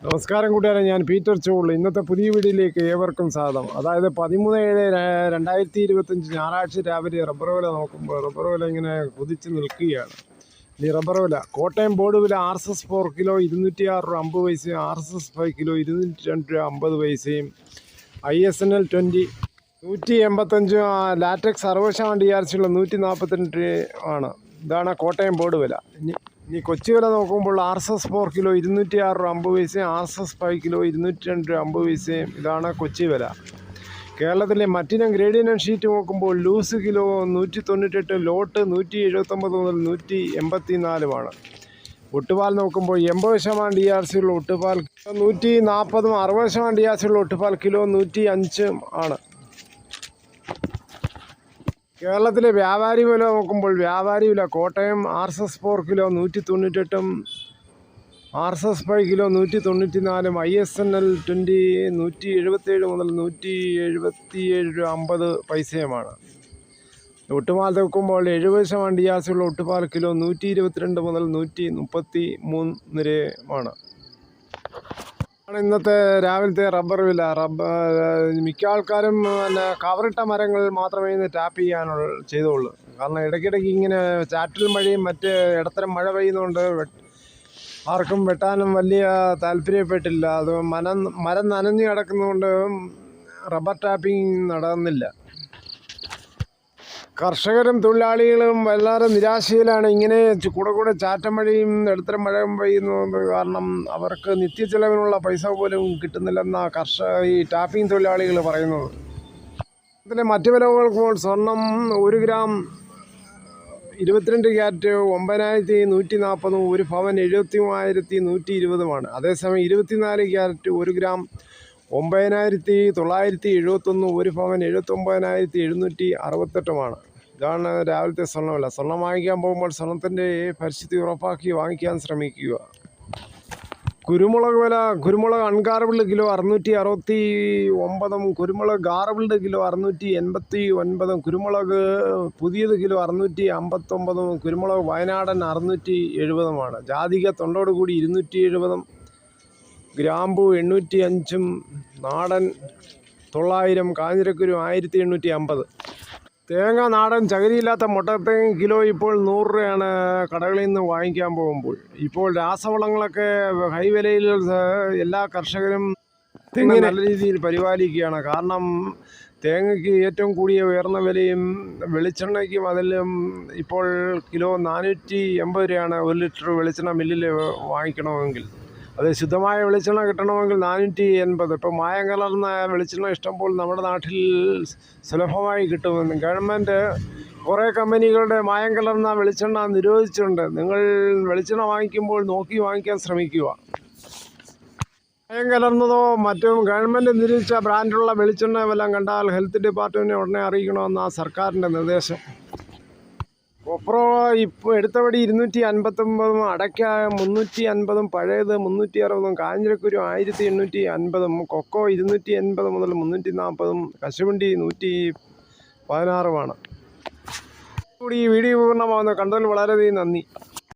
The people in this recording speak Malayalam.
നമസ്കാരം കൂട്ടുകാരെ, ഞാൻ പീറ്റർ ചോൾ. ഇന്നത്തെ പുതിയ വീഡിയോയിലേക്ക് ഏവർക്കും സ്വാഗതം. അതായത് 13/7/2025 ഞായറാഴ്ച രാവിലെ റബ്ബർ വില നോക്കുമ്പോൾ റബ്ബർ വില ഇങ്ങനെ കുതിച്ച് നിൽക്കുകയാണ്. ഈ റബ്ബർ വില കോട്ടയം ബോർഡ് വില RSS 4 കിലോ 206 രൂപ 50 പൈസയും, RSS 5 കിലോ 202 രൂപ 50 പൈസയും, ISNL 20 185, ലാറ്റക്സ് 60% DRC 142 ആണ്. ഇതാണ് കോട്ടയം ബോർഡ് വില. ഇനി കൊച്ചി വില നോക്കുമ്പോൾ RSS 4 കിലോ 206 രൂപ 50 പൈസയും, RSS 5 കിലോ 202 രൂപ 50 പൈസയും. ഇതാണ് കൊച്ചി വില. കേരളത്തിലെ മറ്റിനം ഗ്രേഡിയൻ ഷീറ്റ് നോക്കുമ്പോൾ ലൂസ് കിലോ 198, ലോട്ട് 179 മുതൽ 184. ഒട്ടുപാൽ നോക്കുമ്പോൾ 80% DRC ഉള്ള ഒട്ടുപാൽ 140, 60% DRC ഉള്ള ഒട്ടുപാൽ കിലോ 105 ആണ്. കേരളത്തിലെ വ്യാപാരി വില നോക്കുമ്പോൾ വ്യാപാരി വില Kottayam RSS 4 kilo 198, RSS 5 kilo 194, ISNL 20 177 മുതൽ 177 രൂപ 50 പൈസയുമാണ്. ഒട്ടുപാൽ നോക്കുമ്പോൾ 70% DRC ഉള്ള ഒട്ടുപാൽ കിലോ 122 മുതൽ 133 വരെയാണ്. ഇന്നത്തെ രാവിലത്തെ റബ്ബർ വില. മിക്ക ആൾക്കാരും കവറിട്ട മരങ്ങൾ മാത്രമേ ഇന്ന് ടാപ്പ് ചെയ്തുള്ളൂ. കാരണം ഇടയ്ക്കിടയ്ക്ക് ഇങ്ങനെ ചാറ്റൽ മഴയും മറ്റ് ഇടത്തരം മഴ പെയ്യുന്നതുകൊണ്ട് ആർക്കും വെട്ടാനും വലിയ താല്പര്യപ്പെട്ടില്ല. അത് മരം നനഞ്ഞു കിടക്കുന്നതുകൊണ്ട് റബ്ബർ ടാപ്പിംഗ് നടന്നില്ല. കർഷകരും തൊഴിലാളികളും വളരെ നിരാശയിലാണ്. ഇങ്ങനെ കൂടെ ചാറ്റമഴയും ഇടത്തരം മഴയും പെയ്യുന്നത് കാരണം അവർക്ക് നിത്യച്ചെലവിനുള്ള പൈസ പോലും കിട്ടുന്നില്ലെന്നാണ് ഈ ടാപ്പിംഗ് തൊഴിലാളികൾ പറയുന്നത്. ഇതിൻ്റെ മറ്റ് വിലകൾക്ക് സ്വർണം 1 ഗ്രാം 22 ക്യാരറ്റ് 9140, 1 പവൻ 73,120. അതേസമയം 24 ക്യാരറ്റ് 1 ഗ്രാം 9971, 1 പവൻ 79,768. ഇതാണ് രാവിലത്തെ സ്വർണ്ണവില. സ്വർണം വാങ്ങിക്കാൻ പോകുമ്പോൾ സ്വർണത്തിൻ്റെ പരിസ്ഥിതി ഉറപ്പാക്കി വാങ്ങിക്കാൻ ശ്രമിക്കുക. കുരുമുളക് വില. കുരുമുളക് അൺഗാർബിൾഡ് കിലോ 669, കുരുമുളക് ഗാർബിൾഡ് കിലോ 689, കുരുമുളക് പുതിയത് കിലോ 659, കുരുമുളക് വയനാടൻ 670. ജാതിക തൊണ്ടോടുകൂടി 270, ഗ്രാമ്പു 805, നാടൻ 900, കാഞ്ഞിരക്കുരു 1850. തേങ്ങ നാടൻ ചകിരിയില്ലാത്ത മുട്ടത്തേങ്ങ കിലോ ഇപ്പോൾ 100 രൂപയാണ് കടകളിൽ നിന്ന് വാങ്ങിക്കാൻ പോകുമ്പോൾ. ഇപ്പോൾ രാസവളങ്ങളൊക്കെ ഹൈ വിലയിൽ എല്ലാ കർഷകരും തെങ്ങ് നല്ല രീതിയിൽ പരിപാലിക്കുകയാണ്. കാരണം തേങ്ങയ്ക്ക് ഏറ്റവും കൂടിയ ഉയർന്ന വിലയും വെളിച്ചെണ്ണയ്ക്കും അതിലും ഇപ്പോൾ കിലോ 480 രൂപയാണ് 1 ലിറ്റർ വെളിച്ചെണ്ണ മില്ലിൽ വാങ്ങിക്കണമെങ്കിൽ. അത് ശുദ്ധമായ വെളിച്ചെണ്ണ കിട്ടണമെങ്കിൽ 480. ഇപ്പോൾ മായം കലർന്ന വെളിച്ചെണ്ണ ഇഷ്ടംപ്പോൾ നമ്മുടെ നാട്ടിൽ സുലഭമായി കിട്ടുമെന്ന് ഗവൺമെൻറ് കുറേ കമ്പനികളുടെ മായം കലർന്ന വെളിച്ചെണ്ണ നിരോധിച്ചിട്ടുണ്ട്. നിങ്ങൾ വെളിച്ചെണ്ണ വാങ്ങിക്കുമ്പോൾ നോക്കി വാങ്ങിക്കാൻ ശ്രമിക്കുക. മായം കലർന്നതോ മറ്റും ഗവൺമെൻറ് നിരോധിച്ച ബ്രാൻഡുള്ള വെളിച്ചെണ്ണ വല്ലതും കണ്ടാൽ ഹെൽത്ത് ഡിപ്പാർട്ട്മെൻറ്റിനെ ഉടനെ അറിയിക്കണമെന്നാണ് സർക്കാരിൻ്റെ നിർദ്ദേശം. കൊപ്ര ഇപ്പോൾ എടുത്തപടി 259, അടയ്ക്ക 350, പഴയത് 360, കാഞ്ഞിരക്കുരു 1850, കൊക്കോ 280 മുതൽ 340, കശുവണ്ടി 116. കൂടി ഈ വീഡിയോ പൂർണ്ണമാകുന്നു. കണ്ടതിൽ വളരെയധികം നന്ദി.